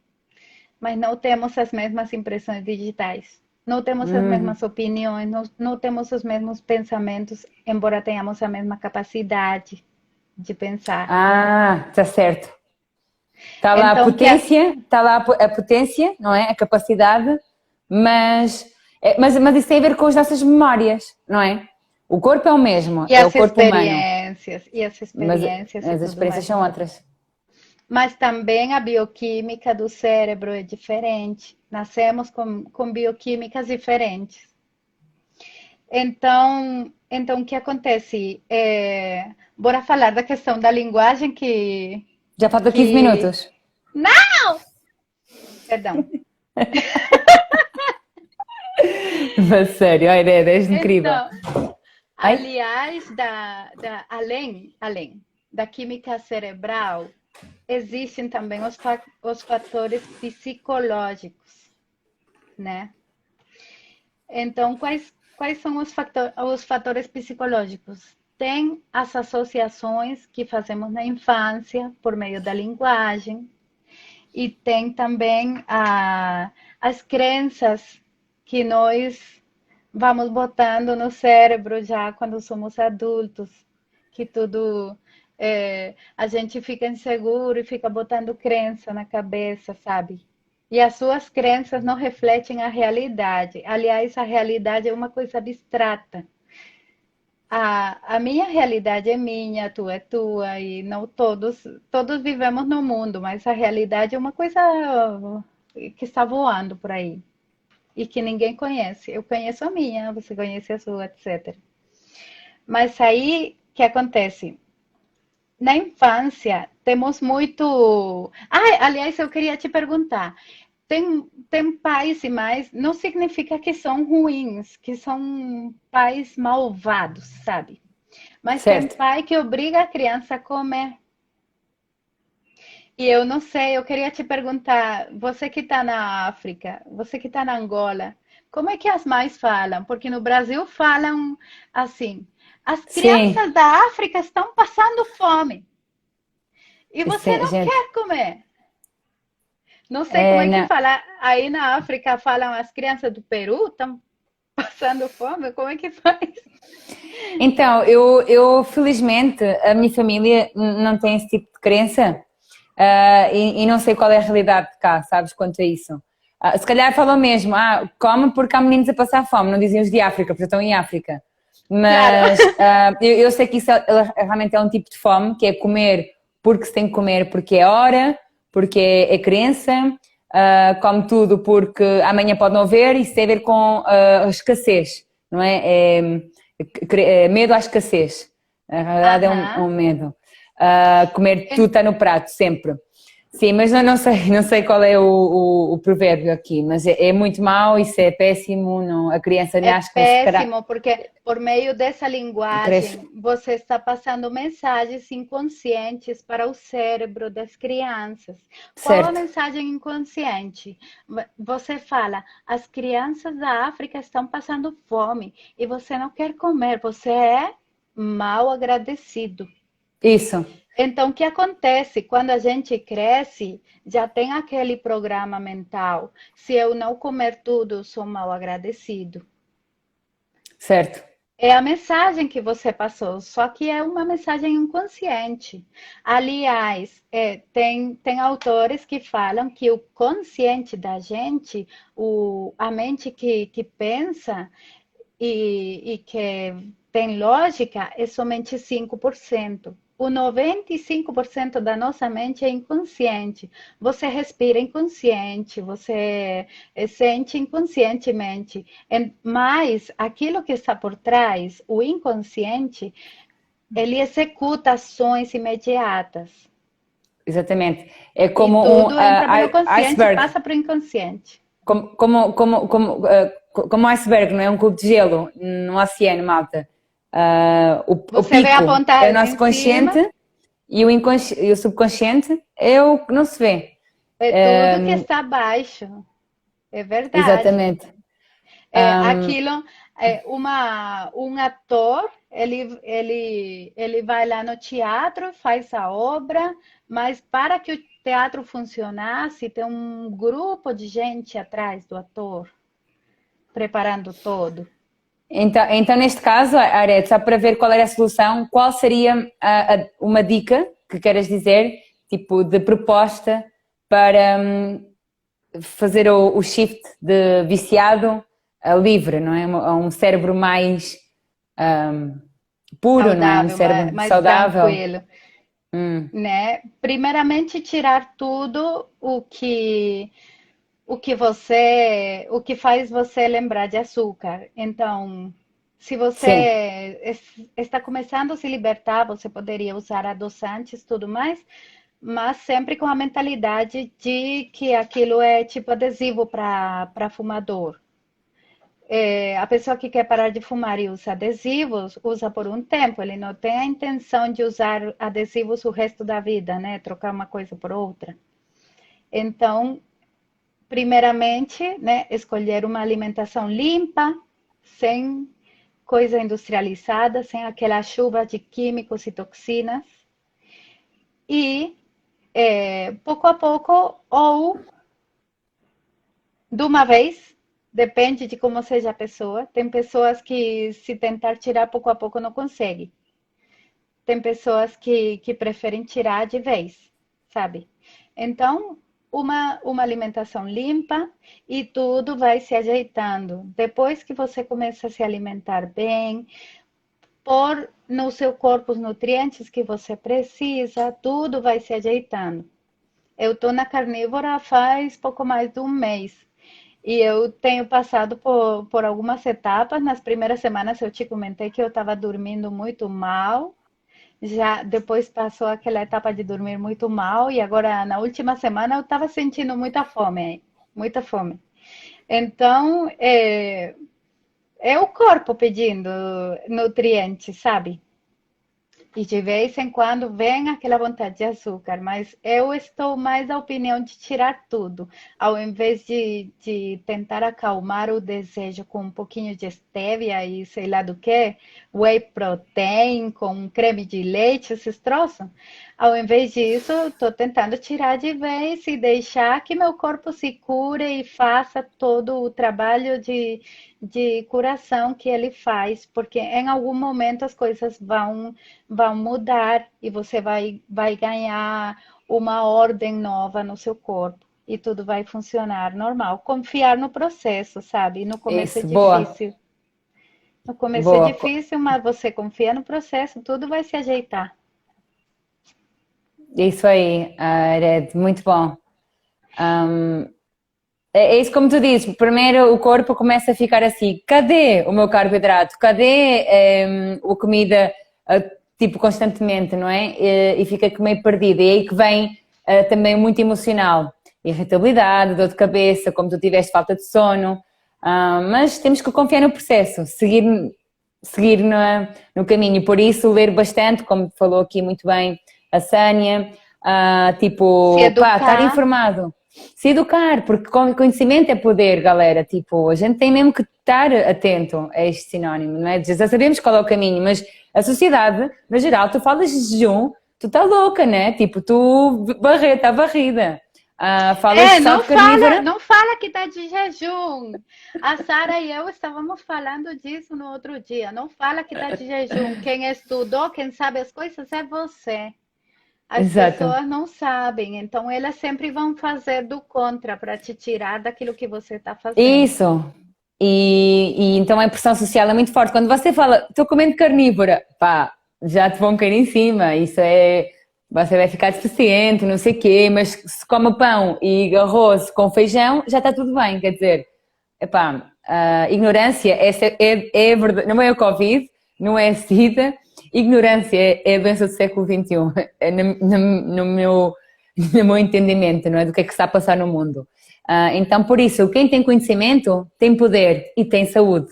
mas não temos as mesmas impressões digitais. Não temos as Uhum. mesmas opiniões, não temos os mesmos pensamentos, embora tenhamos a mesma capacidade de pensar. Ah, está certo. Está lá a Então, potência, está lá a potência, não é? A capacidade, mas, mas isso tem a ver com as nossas memórias, não é? O corpo é o mesmo, e é o corpo humano, as mas experiências e as tudo experiências mais. são outras. Mas também a bioquímica do cérebro é diferente. Nascemos com bioquímicas diferentes. Então, o que acontece? Bora falar da questão da linguagem Já falta 15 que... minutos. Não! Perdão. Mas sério, a ideia é incrível. Então, Ai? aliás, além da química cerebral, existem também os fatores psicológicos, né? Então, quais são os fatores psicológicos? Tem as associações que fazemos na infância por meio da linguagem, e tem também as crenças que nós vamos botando no cérebro já quando somos adultos, que tudo a gente fica inseguro e fica botando crença na cabeça, sabe? E as suas crenças não refletem a realidade. Aliás, a realidade é uma coisa abstrata. A minha realidade é minha, a tua é tua, e não todos vivemos no mundo, mas a realidade é uma coisa que está voando por aí e que ninguém conhece. Eu conheço a minha, você conhece a sua, etc. Mas aí, o que acontece? Na infância, temos muito. Ah, aliás, eu queria te perguntar: tem pais e mães, não significa que são ruins, que são pais malvados, sabe? Mas tem Certo. pai que obriga a criança a comer. E eu não sei, eu queria te perguntar, você que está na África, você que está na Angola, como é que as mães falam? Porque no Brasil falam assim: as Sim, crianças da África estão passando fome e você sim, não gente. quer comer. Não sei como É, é que não. fala. Aí na África falam as crianças do Peru estão passando fome, como é que faz? Então, eu felizmente, a minha família não tem esse tipo de crença, e não sei qual é a realidade de cá, sabes, quanto a isso. Se calhar falam mesmo, come porque há meninos a passar fome, não dizem os de África, porque estão em África. Claro. Mas eu sei que isso realmente é um tipo de fome, que é comer porque se tem que comer, porque é hora, porque é crença, come tudo porque amanhã pode não haver, isso tem a ver com a escassez, não é? Medo à escassez. Na realidade é um Aham. medo. Comer tudo En- está no prato, sempre. Sim, mas eu não sei qual é o provérbio aqui, mas é muito mau, isso é péssimo, não, a criança É nasce com esse péssimo, porque por meio dessa cresce, linguagem você está passando mensagens inconscientes para o cérebro das crianças. Qual a certo, mensagem inconsciente? Você fala, as crianças da África estão passando fome e você não quer comer, você é mal agradecido. isso, Então, o que acontece quando a gente cresce? Já tem aquele programa mental. Se eu não comer tudo, eu sou mal agradecido. certo, É a mensagem que você passou, só que é uma mensagem inconsciente. Aliás, tem autores que falam que o consciente da gente, a mente que pensa e que tem lógica, é somente 5%. O 95% da nossa mente é inconsciente. Você respira inconsciente, você sente inconscientemente. Mas aquilo que está por trás, o inconsciente, ele executa ações imediatas. exatamente. É E como um tudo entra pelo consciente e iceberg, passa para o inconsciente. como um iceberg, não é? Um cubo de gelo no oceano, malta. O Você vê a pico é o ponta nosso em cima, consciente e o subconsciente é o que não se vê. é tudo que está abaixo. É verdade. Exatamente. Aquilo, um ator, ele vai lá no teatro, faz a obra, mas para que o teatro funcionasse, tem um grupo de gente atrás do ator, preparando todo. Então, neste caso, Arete, só para ver qual era a solução, qual seria uma dica que queres dizer, tipo, de proposta para fazer o shift de viciado a livre, não é? A um cérebro mais puro, não é? Um Saudável, cérebro mais saudável. tranquilo, Hum, né? Primeiramente, tirar tudo o que faz você lembrar de açúcar. Então, se sim, você está começando a se libertar, você poderia usar adoçantes, tudo mais, mas sempre com a mentalidade de que aquilo é tipo adesivo para fumador. A pessoa que quer parar de fumar e usa adesivos, usa por um tempo, ele não tem a intenção de usar adesivos o resto da vida, né? Trocar uma coisa por outra. Então, primeiramente, né, escolher uma alimentação limpa, sem coisa industrializada, sem aquela chuva de químicos e toxinas. E pouco a pouco, ou de uma vez, depende de como seja a pessoa. Tem pessoas que, se tentar tirar pouco a pouco, não consegue. Tem pessoas que preferem tirar de vez, sabe? Então, uma alimentação limpa e tudo vai se ajeitando. Depois que você começa a se alimentar bem, pôr no seu corpo os nutrientes que você precisa, tudo vai se ajeitando. Eu estou na carnívora faz pouco mais de um mês. E eu tenho passado por algumas etapas. Nas primeiras semanas eu te comentei que eu estava dormindo muito mal. Já depois passou aquela etapa de dormir muito mal e agora na última semana eu estava sentindo muita fome, muita fome. Então é o corpo pedindo nutrientes, sabe? E de vez em quando vem aquela vontade de açúcar, mas eu estou mais da opinião de tirar tudo, ao invés de tentar acalmar o desejo com um pouquinho de stevia e sei lá do que, whey protein com creme de leite, esses troços. Ao invés disso, estou tentando tirar de vez e deixar que meu corpo se cure e faça todo o trabalho de curação que ele faz, porque em algum momento as coisas vão mudar e você vai ganhar uma ordem nova no seu corpo e tudo vai funcionar normal. Confiar no processo, sabe? No começo é isso, boa, difícil. No começo é boa. difícil, mas você confia no processo, tudo vai se ajeitar. Isso aí, Red, muito bom. É isso como tu dizes, primeiro o corpo começa a ficar assim, cadê o meu carboidrato? Cadê a comida tipo constantemente, não é? E fica meio perdido. E aí que vem também muito emocional. Irritabilidade, dor de cabeça, como tu tiveste falta de sono. Mas temos que confiar no processo, seguir no caminho. Por isso, ler bastante, como falou aqui muito bem a Sânia, Se tipo, pá, estar educar. informado, se educar, porque conhecimento é poder, galera. Tipo, a gente tem mesmo que estar atento a este sinónimo, não é? Já sabemos qual é o caminho, mas a sociedade, no geral, tu falas de jejum, tu tá louca, né? Tipo, tu tá varrida. Falas de salto carnívora. Não fala que tá de jejum. A Sara e eu estávamos falando disso no outro dia. Não fala que tá de jejum. Quem estudou, quem sabe as coisas é você. As Exato. pessoas não sabem, então elas sempre vão fazer do contra para te tirar daquilo que você está fazendo. Isso. E então a pressão social é muito forte. Quando você fala, estou comendo carnívora, pá, já te vão cair em cima. Isso é, você vai ficar deficiente, não sei o quê, mas se come pão e arroz com feijão, já está tudo bem. Quer dizer, epá, a ignorância é verdade, não é o Covid, não é a SIDA, ignorância é a doença do século XXI, é no meu entendimento, não é? Do que é que está a passar no mundo. Então, por isso, quem tem conhecimento tem poder e tem saúde.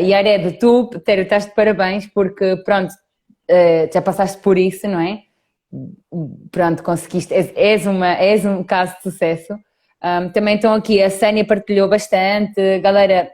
E Aredo, tu, Tério, estás de parabéns porque, pronto, já passaste por isso, não é? Pronto, conseguiste, és um caso de sucesso. Também estão aqui, a Sânia partilhou bastante, galera,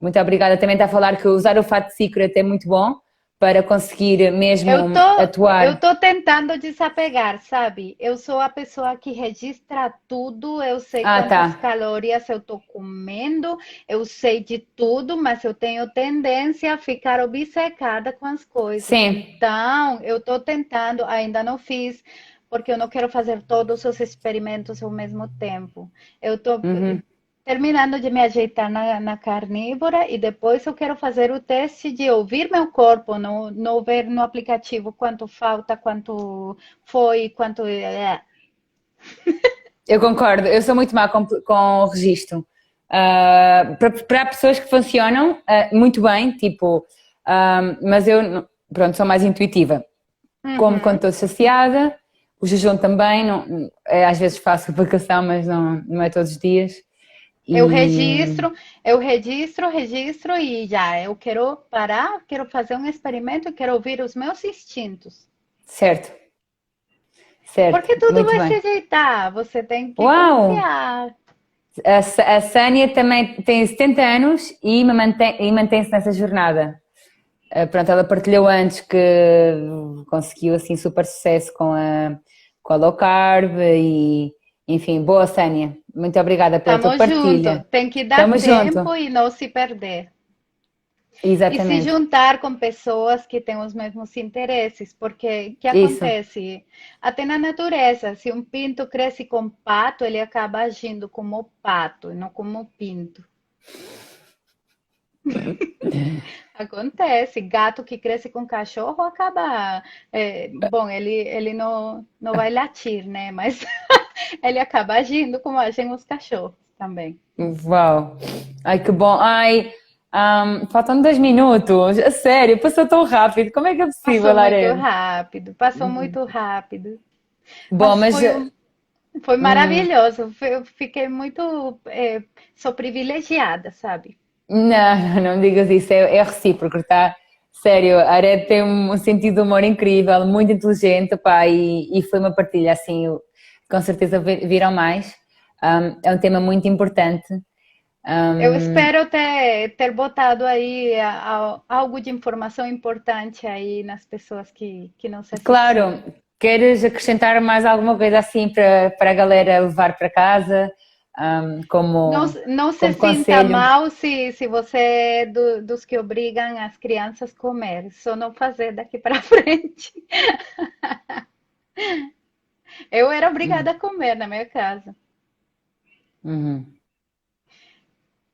muito obrigada. Também está a falar que usar o fato secret é muito bom para conseguir mesmo Eu atuar. tô tentando desapegar, sabe? Eu sou a pessoa que registra tudo, eu sei Tá. quantas calorias eu tô comendo, eu sei de tudo, mas eu tenho tendência a ficar obcecada com as coisas. Sim. Então, eu tô tentando, ainda não fiz, porque eu não quero fazer todos os experimentos ao mesmo tempo. Eu tô Uhum. terminando de me ajeitar na carnívora e depois eu quero fazer o teste de ouvir meu corpo, não ver no aplicativo quanto falta, quanto foi, quanto. Eu concordo, eu sou muito má com o registro. Para pessoas que funcionam muito bem, tipo, mas eu, pronto, sou mais intuitiva. Como quando Uhum. estou saciada, o jejum também, não, às vezes faço vacação, mas não é todos os dias. Eu E registro, registro e já. Eu quero parar, quero fazer um experimento, quero ouvir os meus instintos. certo, certo, Porque tudo muito vai se bem. ajeitar, você tem que Uau! confiar. A Sânia também tem 70 anos e mantém-se nessa jornada. Pronto, ela partilhou antes que conseguiu assim super sucesso com a low carb e enfim, boa Sânia, muito obrigada pela tua Tamo junto, partilha. tem que dar Estamos junto, tempo e não se perder. E se exatamente, juntar com pessoas que têm os mesmos interesses, porque o que isso. acontece? Até na natureza, se um pinto cresce com pato, ele acaba agindo como pato e não como pinto. Acontece, gato que cresce com cachorro acaba. Bom, ele não vai latir, né? Mas ele acaba agindo como agem os cachorros também. Uau, ai que bom, ai, faltam 2 minutos, a sério, passou tão rápido, como é que é possível, Laredo? Passou muito rápido. Bom, Mas mas foi hum, maravilhoso. Eu fiquei muito. Sou privilegiada, sabe? não digas isso, é recíproco, tá? Sério, a Ared tem um sentido de humor incrível, muito inteligente, pá, e foi uma partilha, assim, com certeza viram mais. É um tema muito importante. Eu Um, espero ter botado aí algo de informação importante aí nas pessoas que nos claro, assistiram. queres acrescentar mais alguma coisa assim para a galera levar para casa, Não, não se como sinta conselho? mal se você é dos que obrigam as crianças a comer, só não fazer daqui para frente. Eu era obrigada a comer na minha casa. Uhum,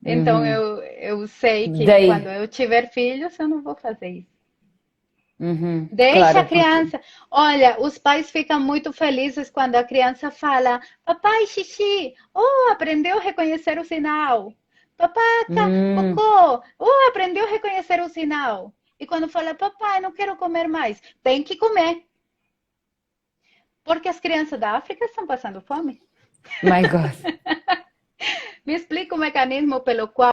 Então uhum. eu sei que quando Daí, eu tiver filhos, eu não vou fazer isso. Deixa a claro, porque criança. Olha, os pais ficam muito felizes quando a criança fala: Papai, xixi, oh, aprendeu a reconhecer o sinal. Papaca, hum, cocô, oh, aprendeu a reconhecer o sinal. E quando fala: Papai, não quero comer mais, tem que comer. Porque as crianças da África estão passando fome. My God. Me explica o mecanismo pelo qual